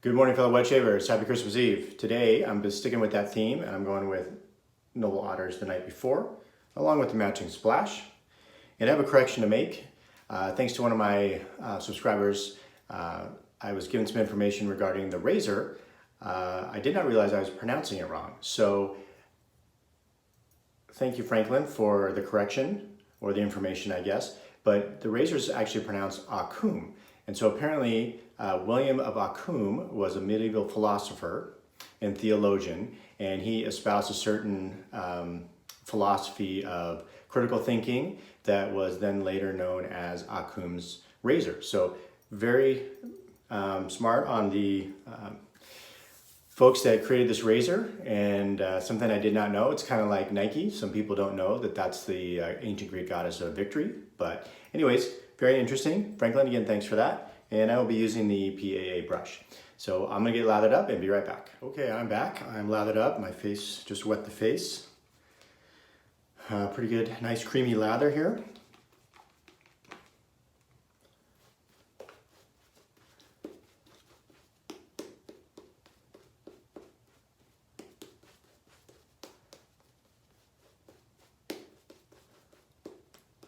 Good morning, fellow wedge shavers. Happy Christmas Eve. Today, I'm just sticking with that theme, and I'm going with Noble Otters the night before, along with the matching splash. And I have a correction to make. Thanks to one of my subscribers, I was given some information regarding the razor. I did not realize I was pronouncing it wrong. So, thank you, Franklin, for the correction, or the information, I guess. But the razor is actually pronounced Occam. And so apparently, William of Occam was a medieval philosopher and theologian, and he espoused a certain philosophy of critical thinking that was then later known as Occam's razor. So very smart on the folks that created this razor, and something I did not know. It's kind of like Nike. Some people don't know that that's the ancient Greek goddess of victory. But anyways, very interesting. Franklin, again, thanks for that. And I will be using the PAA brush. So I'm gonna get lathered up and be right back. Okay, I'm back. I'm lathered up. My face, just wet the face. Pretty good, nice creamy lather here.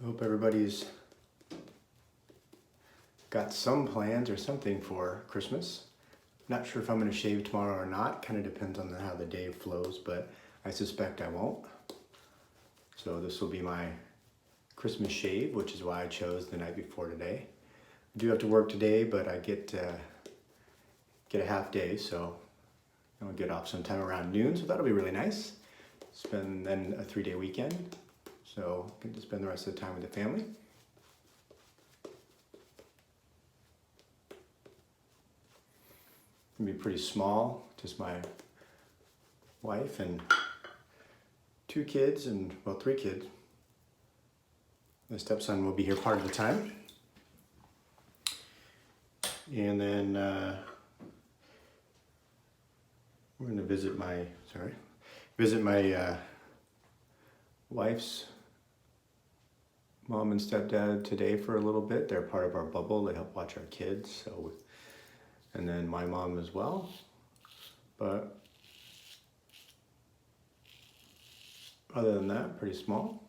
I hope everybody's got some plans or something for Christmas. Not sure if I'm going to shave tomorrow or not. Kind of depends on how the day flows, but I suspect I won't. So this will be my Christmas shave, which is why I chose the night before today. I do have to work today, but I get a half day, so I'll get off sometime around noon. So that'll be really nice. Spend then a 3-day weekend, so I get to spend the rest of the time with the family. Be pretty small, just my wife and 2 kids, and well, 3 kids. My stepson will be here part of the time. And then we're gonna visit my wife's mom and stepdad today for a little bit. They're part of our bubble. They help watch our kids, so. And then my mom as well, but other than that, pretty small.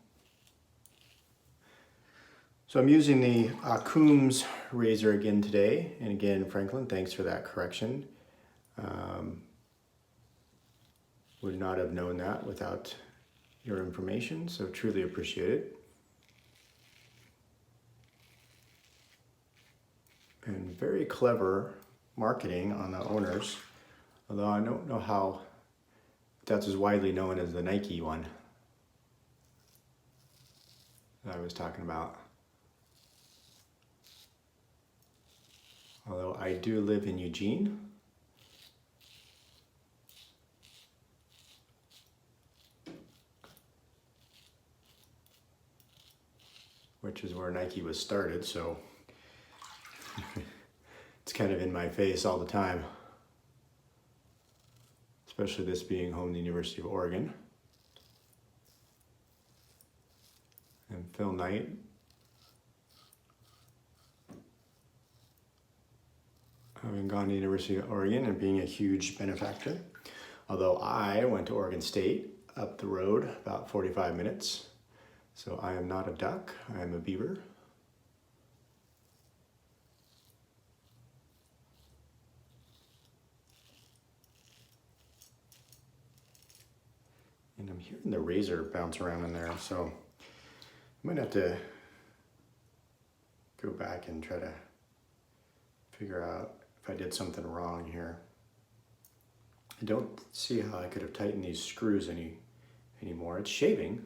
So I'm using the Occam's razor again today, and again, Franklin, thanks for that correction. Would not have known that without your information, so truly appreciate it. And very clever marketing on the owners, although I don't know how that's as widely known as the Nike one that I was talking about. Although I do live in Eugene, which is where Nike was started, so it's kind of in my face all the time, especially this being home to the University of Oregon. And Phil Knight, having gone to the University of Oregon and being a huge benefactor. Although I went to Oregon State up the road about 45 minutes. So I am not a duck, I am a beaver. And I'm hearing the razor bounce around in there, so I might have to go back and try to figure out if I did something wrong here. I don't see how I could have tightened these screws anymore. It's shaving.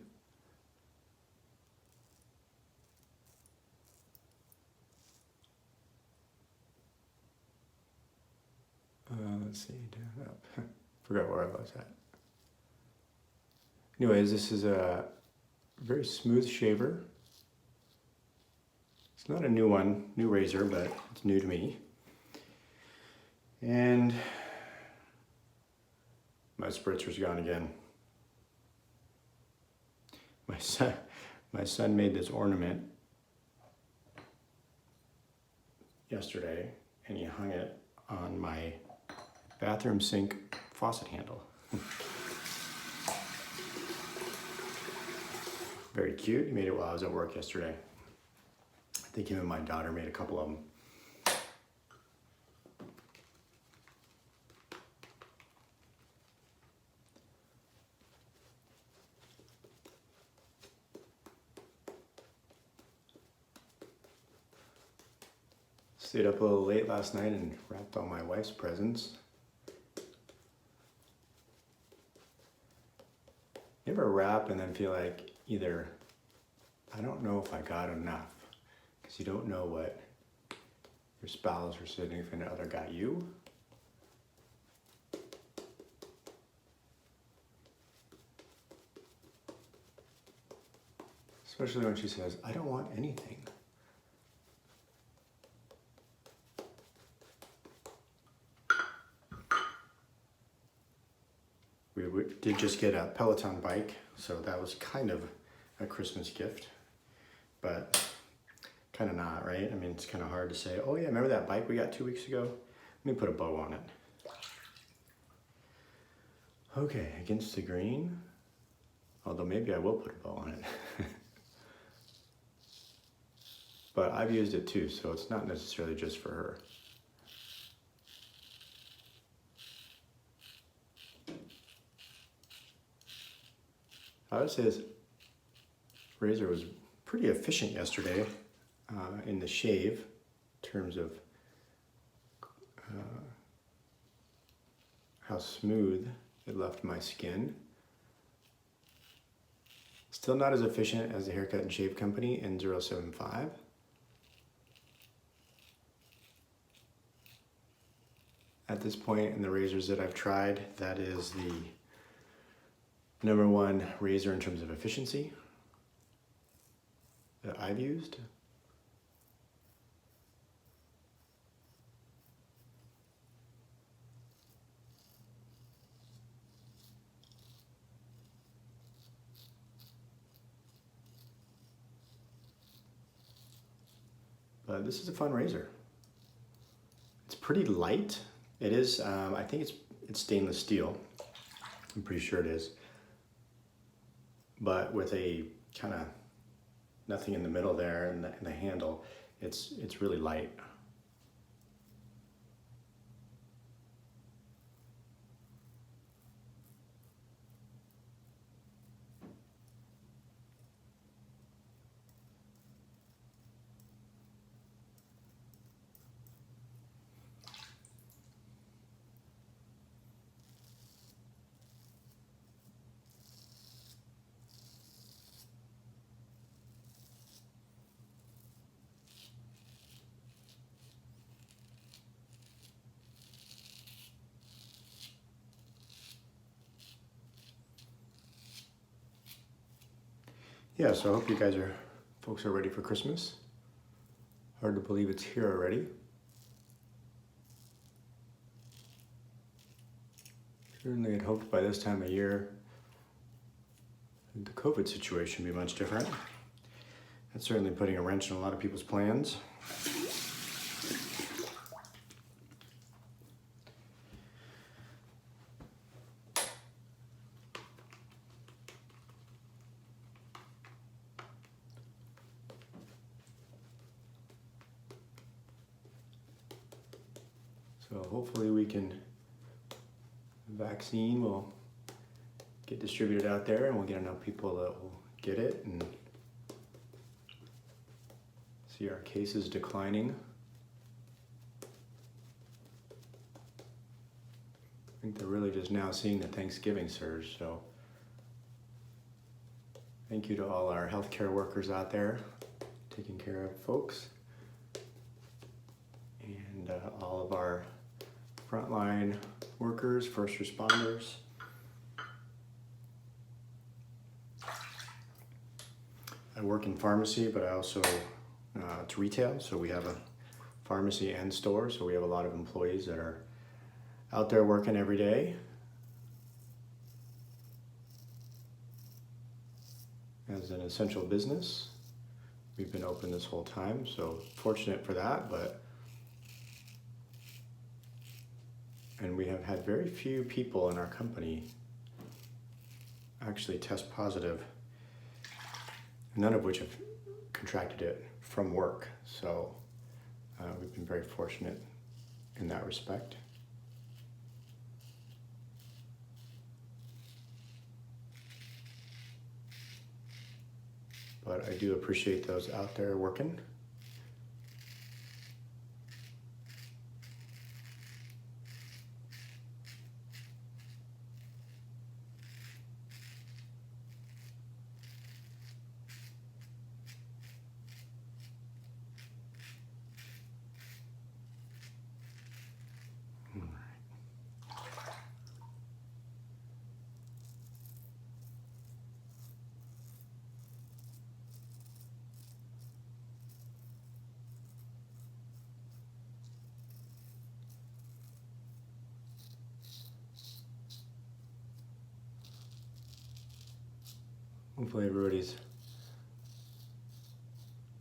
Let's see, down up. Forgot where I was at. Anyways, this is a very smooth shaver. It's not a new one, new razor, but it's new to me. And my spritzer's gone again. My son made this ornament yesterday, and he hung it on my bathroom sink faucet handle. Very cute. He made it while I was at work yesterday. I think him and my daughter made a couple of them. Stayed up a little late last night and wrapped all my wife's presents. You ever wrap and then feel like either, I don't know if I got enough, because you don't know what your spouse or significant other got you? Especially when she says, I don't want anything. We did just get a Peloton bike, so that was kind of a Christmas gift, but kind of not, right? I mean, it's kind of hard to say, oh yeah, remember that bike we got 2 weeks ago? Let me put a bow on it. Okay, against the green, although maybe I will put a bow on it. But I've used it too, so it's not necessarily just for her. I would say this razor was pretty efficient yesterday in the shave in terms of how smooth it left my skin. Still not as efficient as the Haircut and Shave Company N075. At this point in the razors that I've tried, that is the #1 razor in terms of efficiency that I've used. But this is a fun razor. It's pretty light. It is, I think it's stainless steel. I'm pretty sure it is. But with a kind of nothing in the middle there and the handle, it's really light. Yeah, so I hope you guys folks are ready for Christmas. Hard to believe it's here already. Certainly had hoped by this time of year the COVID situation would be much different. That's certainly putting a wrench in a lot of people's plans. So hopefully vaccine will get distributed out there and we'll get enough people that will get it and see our cases declining. I think they're really just now seeing the Thanksgiving surge, so thank you to all our healthcare workers out there taking care of folks, and all of our frontline workers, first responders. I work in pharmacy, but I also, it's retail, so we have a pharmacy and store, so we have a lot of employees that are out there working every day. As an essential business, we've been open this whole time, so fortunate for that, but And we have had very few people in our company actually test positive, none of which have contracted it from work. So we've been very fortunate in that respect. But I do appreciate those out there working. Hopefully everybody's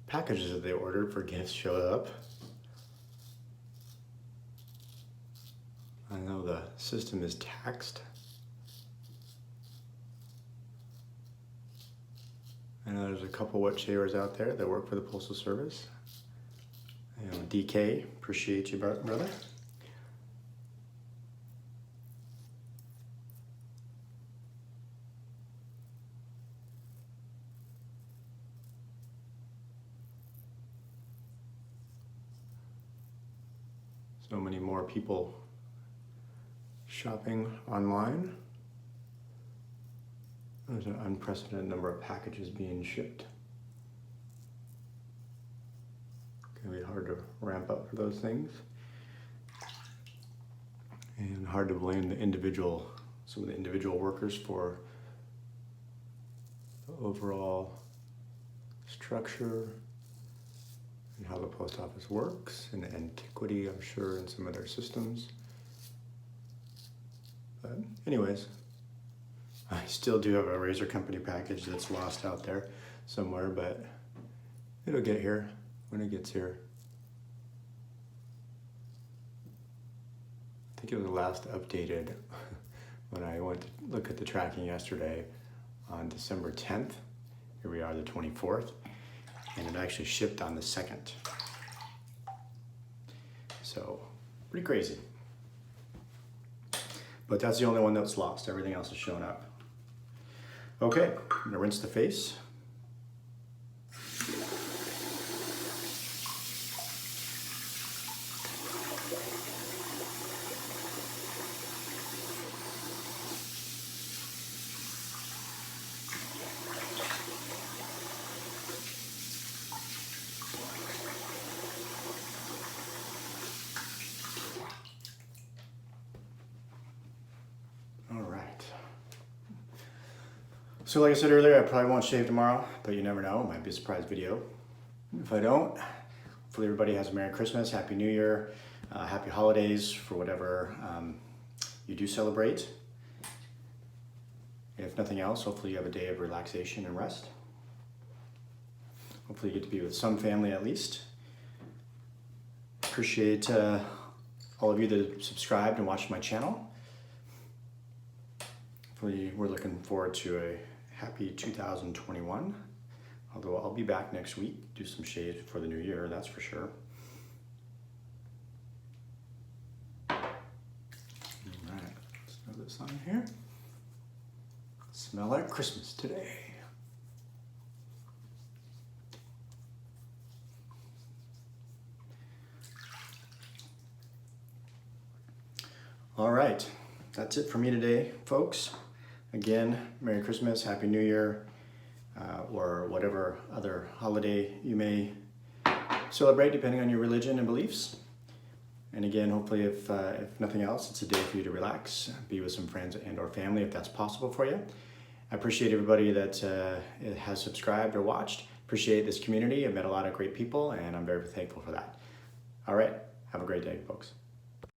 packages that they ordered for gifts showed up. I know the system is taxed. I know there's a couple wet shavers out there that work for the Postal Service. You know, DK, appreciate you, brother. So many more people shopping online. There's an unprecedented number of packages being shipped. It's gonna be hard to ramp up for those things. And hard to blame some of the individual workers for the overall structure and how the post office works, and the antiquity, I'm sure, in some of their systems. But anyways, I still do have a Razor Company package that's lost out there somewhere, but it'll get here when it gets here. I think it was last updated when I went to look at the tracking yesterday on December 10th. Here we are, the 24th. And it actually shipped on the 2nd. So, pretty crazy. But that's the only one that's lost. Everything else is showing up. Okay, I'm gonna rinse the face. So like I said earlier, I probably won't shave tomorrow, but you never know, it might be a surprise video. If I don't, hopefully everybody has a Merry Christmas, Happy New Year, Happy Holidays for whatever you do celebrate. If nothing else, hopefully you have a day of relaxation and rest. Hopefully you get to be with some family at least. Appreciate all of you that subscribed and watched my channel. Hopefully we're looking forward to a happy 2021. Although I'll be back next week, do some shaves for the new year, that's for sure. All right, let's throw this on here. Smell like Christmas today. All right, that's it for me today, folks. Again, Merry Christmas, Happy New Year, or whatever other holiday you may celebrate depending on your religion and beliefs. And again, hopefully if nothing else, it's a day for you to relax, be with some friends and or family if that's possible for you. I appreciate everybody that has subscribed or watched. Appreciate this community. I've met a lot of great people and I'm very thankful for that. All right, have a great day, folks.